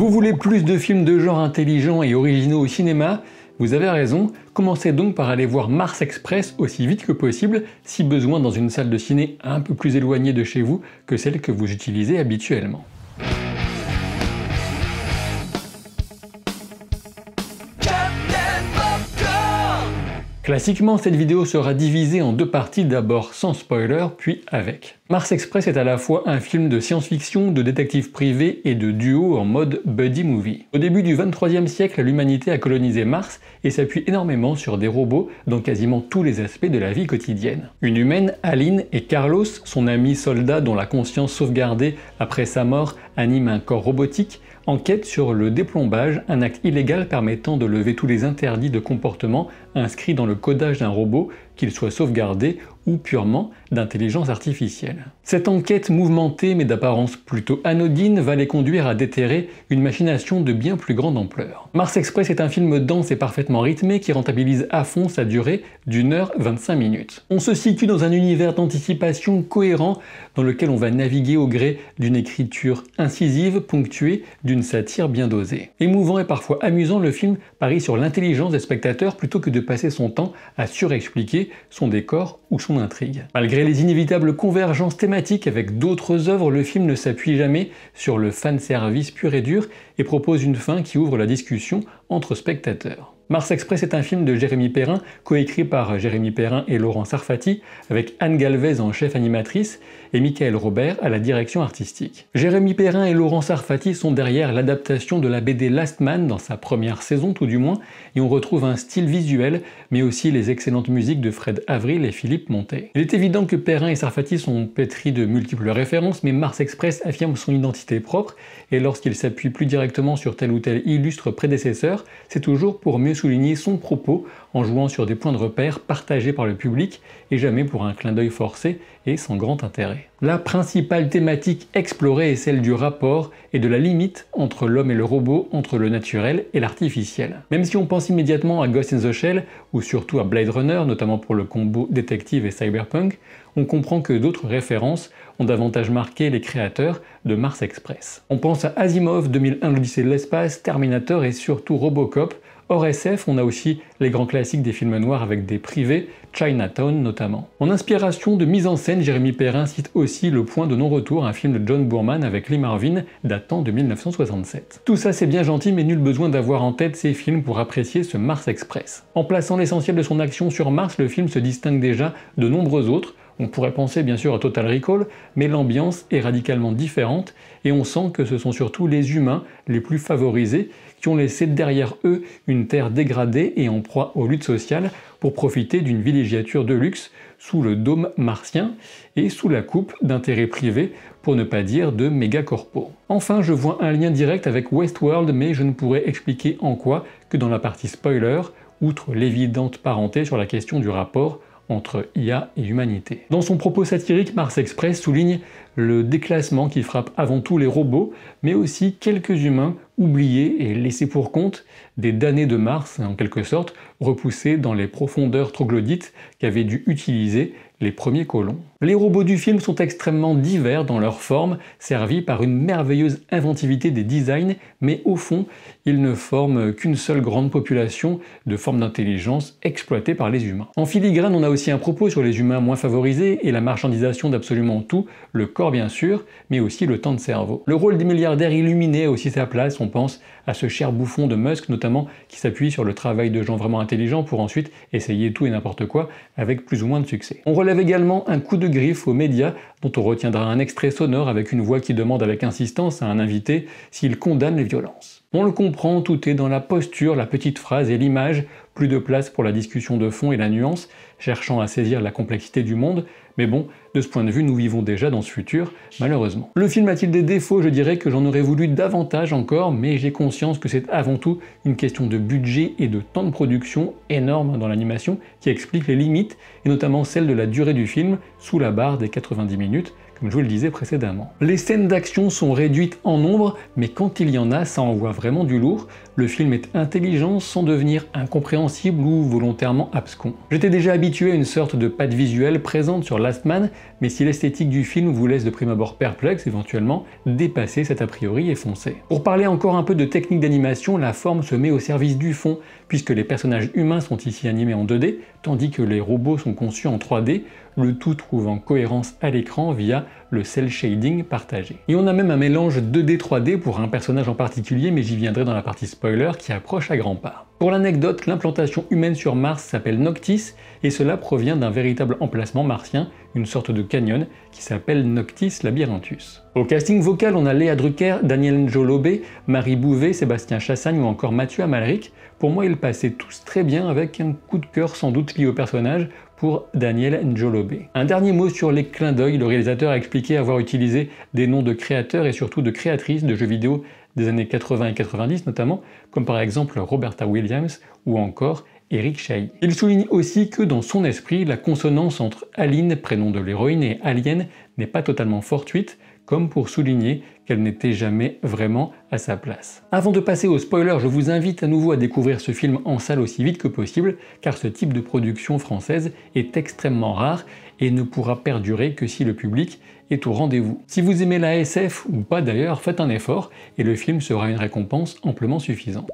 Vous voulez plus de films de genre intelligents et originaux au cinéma? Vous avez raison, commencez donc par aller voir Mars Express aussi vite que possible, si besoin dans une salle de ciné un peu plus éloignée de chez vous que celle que vous utilisez habituellement. Classiquement, cette vidéo sera divisée en deux parties, d'abord sans spoiler, puis avec. Mars Express est à la fois un film de science-fiction, de détective privé et de duo en mode buddy movie. Au début du 23e siècle, l'humanité a colonisé Mars et s'appuie énormément sur des robots dans quasiment tous les aspects de la vie quotidienne. Une humaine, Aline, et Carlos, son ami soldat dont la conscience sauvegardée après sa mort anime un corps robotique, enquête sur le déplombage, un acte illégal permettant de lever tous les interdits de comportement inscrits dans le codage d'un robot, qu'il soit sauvegardé ou purement d'intelligence artificielle. Cette enquête mouvementée mais d'apparence plutôt anodine va les conduire à déterrer une machination de bien plus grande ampleur. Mars Express est un film dense et parfaitement rythmé qui rentabilise à fond sa durée d'1h25. On se situe dans un univers d'anticipation cohérent dans lequel on va naviguer au gré d'une écriture incisive ponctuée d'une satire bien dosée. Émouvant et parfois amusant, le film parie sur l'intelligence des spectateurs plutôt que de passer son temps à surexpliquer son décor ou son intrigue. Malgré les inévitables convergences thématiques avec d'autres œuvres, le film ne s'appuie jamais sur le fanservice pur et dur et propose une fin qui ouvre la discussion entre spectateurs. Mars Express est un film de Jérémy Perrin, coécrit par Jérémy Perrin et Laurent Sarfati, avec Anne Galvez en chef animatrice et Michael Robert à la direction artistique. Jérémy Perrin et Laurent Sarfati sont derrière l'adaptation de la BD Last Man dans sa première saison tout du moins, et on retrouve un style visuel, mais aussi les excellentes musiques de Fred Avril et Philippe Montet. Il est évident que Perrin et Sarfati sont pétris de multiples références, mais Mars Express affirme son identité propre, et lorsqu'il s'appuie plus directement sur tel ou tel illustre prédécesseur, c'est toujours pour mieux souligner son propos en jouant sur des points de repère partagés par le public et jamais pour un clin d'œil forcé et sans grand intérêt. La principale thématique explorée est celle du rapport et de la limite entre l'homme et le robot, entre le naturel et l'artificiel. Même si on pense immédiatement à Ghost in the Shell ou surtout à Blade Runner, notamment pour le combo détective et cyberpunk, on comprend que d'autres références ont davantage marqué les créateurs de Mars Express. On pense à Asimov, 2001 l'Odyssée de l'espace, Terminator et surtout Robocop. Hors SF, on a aussi les grands classiques des films noirs avec des privés, Chinatown notamment. En inspiration de mise en scène, Jérémy Perrin cite aussi Le Point de non-retour, un film de John Boorman avec Lee Marvin datant de 1967. Tout ça c'est bien gentil, mais nul besoin d'avoir en tête ces films pour apprécier ce Mars Express. En plaçant l'essentiel de son action sur Mars, le film se distingue déjà de nombreux autres. On pourrait penser bien sûr à Total Recall, mais l'ambiance est radicalement différente et on sent que ce sont surtout les humains les plus favorisés qui ont laissé derrière eux une terre dégradée et en proie aux luttes sociales pour profiter d'une villégiature de luxe sous le dôme martien et sous la coupe d'intérêts privés, pour ne pas dire de méga-corpos. Enfin, je vois un lien direct avec Westworld, mais je ne pourrais expliquer en quoi que dans la partie spoiler, outre l'évidente parenté sur la question du rapport entre IA et humanité. Dans son propos satirique, Mars Express souligne le déclassement qui frappe avant tout les robots, mais aussi quelques humains oubliés et laissés pour compte, des damnés de Mars, en quelque sorte, repoussés dans les profondeurs troglodytes qu'avaient dû utiliser les premiers colons. Les robots du film sont extrêmement divers dans leur forme, servis par une merveilleuse inventivité des designs, mais au fond, ils ne forment qu'une seule grande population de formes d'intelligence exploitées par les humains. En filigrane, on a aussi un propos sur les humains moins favorisés et la marchandisation d'absolument tout, le corps bien sûr, mais aussi le temps de cerveau. Le rôle des milliardaires illuminés a aussi sa place, on pense à ce cher bouffon de Musk notamment, qui s'appuie sur le travail de gens vraiment intelligents pour ensuite essayer tout et n'importe quoi avec plus ou moins de succès. On relève également un coup de griffe aux médias, dont on retiendra un extrait sonore avec une voix qui demande avec insistance à un invité s'il condamne les violences. On le comprend, tout est dans la posture, la petite phrase et l'image, plus de place pour la discussion de fond et la nuance, cherchant à saisir la complexité du monde, mais bon, de ce point de vue, nous vivons déjà dans ce futur, malheureusement. Le film a-t-il des défauts? Je dirais que j'en aurais voulu davantage encore, mais j'ai conscience que c'est avant tout une question de budget et de temps de production énorme dans l'animation qui explique les limites, et notamment celle de la durée du film, sous la barre des 90 minutes, comme je vous le disais précédemment. Les scènes d'action sont réduites en nombre, mais quand il y en a, ça envoie vraiment du lourd. Le film est intelligent sans devenir incompréhensible ou volontairement abscon. J'étais déjà habitué à une sorte de patte visuelle présente sur Last Man, mais si l'esthétique du film vous laisse de prime abord perplexe, éventuellement, dépassez cet a priori et foncez. Pour parler encore un peu de technique d'animation, la forme se met au service du fond, puisque les personnages humains sont ici animés en 2D, tandis que les robots sont conçus en 3D, le tout trouvant cohérence à l'écran via le cel shading partagé. Et on a même un mélange 2D-3D pour un personnage en particulier, mais j'y viendrai dans la partie spoiler qui approche à grands pas. Pour l'anecdote, l'implantation humaine sur Mars s'appelle Noctis, et cela provient d'un véritable emplacement martien, une sorte de canyon qui s'appelle Noctis Labyrinthus. Au casting vocal, on a Léa Drucker, Daniel Njolobe, Marie Bouvet, Sébastien Chassagne ou encore Mathieu Amalric. Pour moi, ils passaient tous très bien avec un coup de cœur sans doute lié au personnage pour Daniel Njolobe. Un dernier mot sur les clins d'œil, le réalisateur a expliqué avoir utilisé des noms de créateurs et surtout de créatrices de jeux vidéo des années 80 et 90 notamment, comme par exemple Roberta Williams ou encore Eric Chahi. Il souligne aussi que dans son esprit, la consonance entre Aline, prénom de l'héroïne, et Alien n'est pas totalement fortuite, comme pour souligner qu'elle n'était jamais vraiment à sa place. Avant de passer au spoiler, je vous invite à nouveau à découvrir ce film en salle aussi vite que possible, car ce type de production française est extrêmement rare et ne pourra perdurer que si le public est au rendez-vous. Si vous aimez la SF ou pas d'ailleurs, faites un effort et le film sera une récompense amplement suffisante.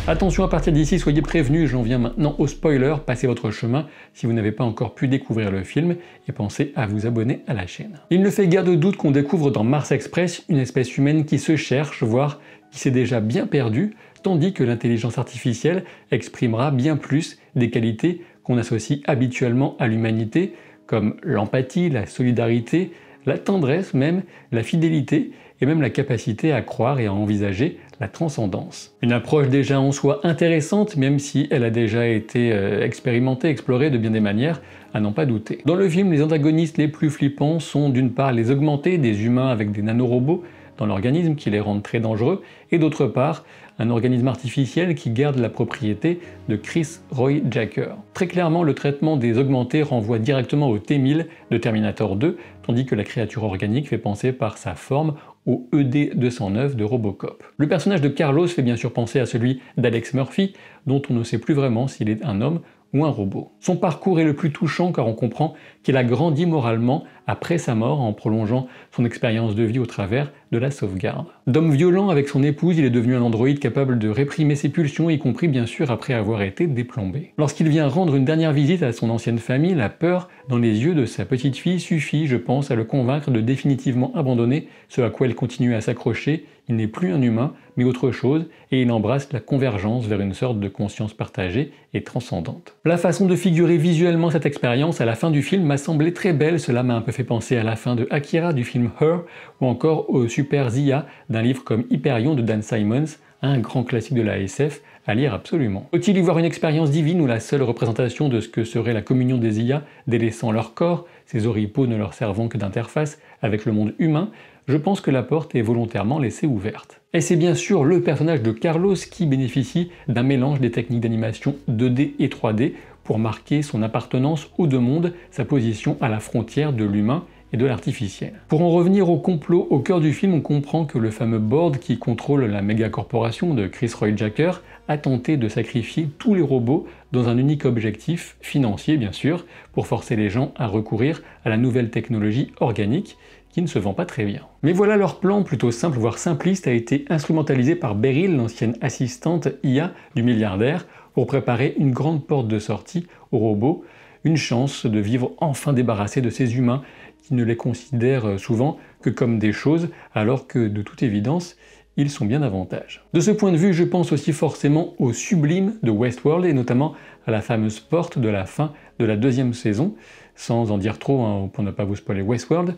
Attention, à partir d'ici, soyez prévenus, j'en viens maintenant au spoiler, passez votre chemin si vous n'avez pas encore pu découvrir le film et pensez à vous abonner à la chaîne. Il ne fait guère de doute qu'on découvre dans Mars Express une espèce humaine qui se cherche, voire qui s'est déjà bien perdue, tandis que l'intelligence artificielle exprimera bien plus des qualités qu'on associe habituellement à l'humanité, comme l'empathie, la solidarité, la tendresse même, la fidélité et même la capacité à croire et à envisager la transcendance. Une approche déjà en soi intéressante, même si elle a déjà été expérimentée, explorée de bien des manières, à n'en pas douter. Dans le film, les antagonistes les plus flippants sont d'une part les augmentés, des humains avec des nanorobots dans l'organisme qui les rendent très dangereux, et d'autre part, un organisme artificiel qui garde la propriété de Chris Roy Jacker. Très clairement, le traitement des augmentés renvoie directement au T-1000 de Terminator 2, tandis que la créature organique fait penser par sa forme au ED-209 de Robocop. Le personnage de Carlos fait bien sûr penser à celui d'Alex Murphy, dont on ne sait plus vraiment s'il est un homme ou un robot. Son parcours est le plus touchant car on comprend qu'il a grandi moralement après sa mort en prolongeant son expérience de vie au travers de la sauvegarde. D'homme violent avec son épouse, il est devenu un androïde capable de réprimer ses pulsions, y compris bien sûr après avoir été déplombé. Lorsqu'il vient rendre une dernière visite à son ancienne famille, la peur dans les yeux de sa petite fille suffit, je pense, à le convaincre de définitivement abandonner ce à quoi elle continue à s'accrocher. Il n'est plus un humain, mais autre chose, et il embrasse la convergence vers une sorte de conscience partagée et transcendante. La façon de figurer visuellement cette expérience à la fin du film m'a semblé très belle, cela m'a un peu fait penser à la fin de Akira du film Her, ou encore au Super Zia d'un livre comme Hyperion de Dan Simmons, un grand classique de la SF à lire absolument. Faut-il y voir une expérience divine ou la seule représentation de ce que serait la communion des IA, délaissant leur corps, ces oripeaux ne leur servant que d'interface avec le monde humain? Je pense que la porte est volontairement laissée ouverte. Et c'est bien sûr le personnage de Carlos qui bénéficie d'un mélange des techniques d'animation 2D et 3D pour marquer son appartenance aux deux mondes, sa position à la frontière de l'humain et de l'artificiel. Pour en revenir au complot, au cœur du film, on comprend que le fameux board qui contrôle la méga corporation de Chris Roy Jacker a tenté de sacrifier tous les robots dans un unique objectif, financier bien sûr, pour forcer les gens à recourir à la nouvelle technologie organique qui ne se vend pas très bien. Mais voilà, leur plan plutôt simple, voire simpliste, a été instrumentalisé par Beryl, l'ancienne assistante IA du milliardaire, pour préparer une grande porte de sortie aux robots, une chance de vivre enfin débarrassés de ces humains qui ne les considèrent souvent que comme des choses, alors que de toute évidence, ils sont bien davantage. De ce point de vue, je pense aussi forcément au sublime de Westworld et notamment à la fameuse porte de la fin de la deuxième saison, sans en dire trop hein, pour ne pas vous spoiler Westworld,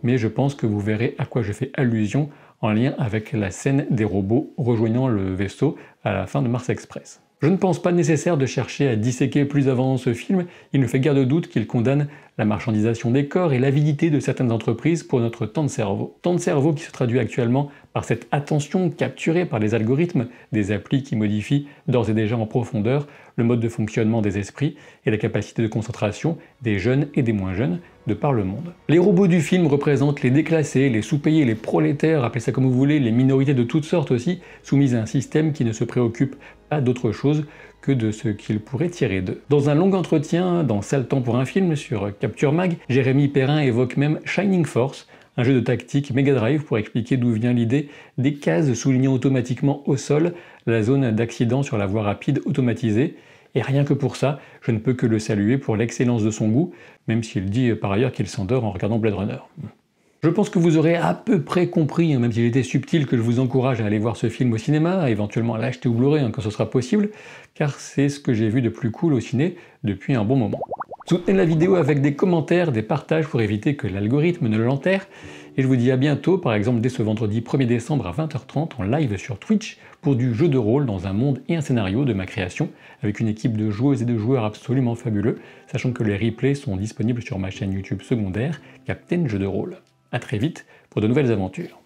mais je pense que vous verrez à quoi je fais allusion en lien avec la scène des robots rejoignant le vaisseau à la fin de Mars Express. Je ne pense pas nécessaire de chercher à disséquer plus avant ce film, il ne fait guère de doute qu'il condamne la marchandisation des corps et l'avidité de certaines entreprises pour notre temps de cerveau. Temps de cerveau qui se traduit actuellement par cette attention capturée par les algorithmes des applis qui modifient d'ores et déjà en profondeur le mode de fonctionnement des esprits et la capacité de concentration des jeunes et des moins jeunes, de par le monde. Les robots du film représentent les déclassés, les sous-payés, les prolétaires, appelez ça comme vous voulez, les minorités de toutes sortes aussi, soumises à un système qui ne se préoccupe pas d'autre chose que de ce qu'il pourrait tirer d'eux. Dans un long entretien dans Sale Temps pour un film sur Capture Mag, Jérémy Perrin évoque même Shining Force, un jeu de tactique Mega Drive pour expliquer d'où vient l'idée des cases soulignant automatiquement au sol la zone d'accident sur la voie rapide automatisée. Et rien que pour ça, je ne peux que le saluer pour l'excellence de son goût, même s'il dit par ailleurs qu'il s'endort en regardant Blade Runner. Je pense que vous aurez à peu près compris, même s'il était subtil, que je vous encourage à aller voir ce film au cinéma, éventuellement à l'acheter au Blu-ray quand ce sera possible, car c'est ce que j'ai vu de plus cool au ciné depuis un bon moment. Soutenez la vidéo avec des commentaires, des partages pour éviter que l'algorithme ne l'enterre, et je vous dis à bientôt, par exemple dès ce vendredi 1er décembre à 20h30 en live sur Twitch pour du jeu de rôle dans un monde et un scénario de ma création, avec une équipe de joueuses et de joueurs absolument fabuleux, sachant que les replays sont disponibles sur ma chaîne YouTube secondaire, Captain Jeux de Rôle. A très vite pour de nouvelles aventures.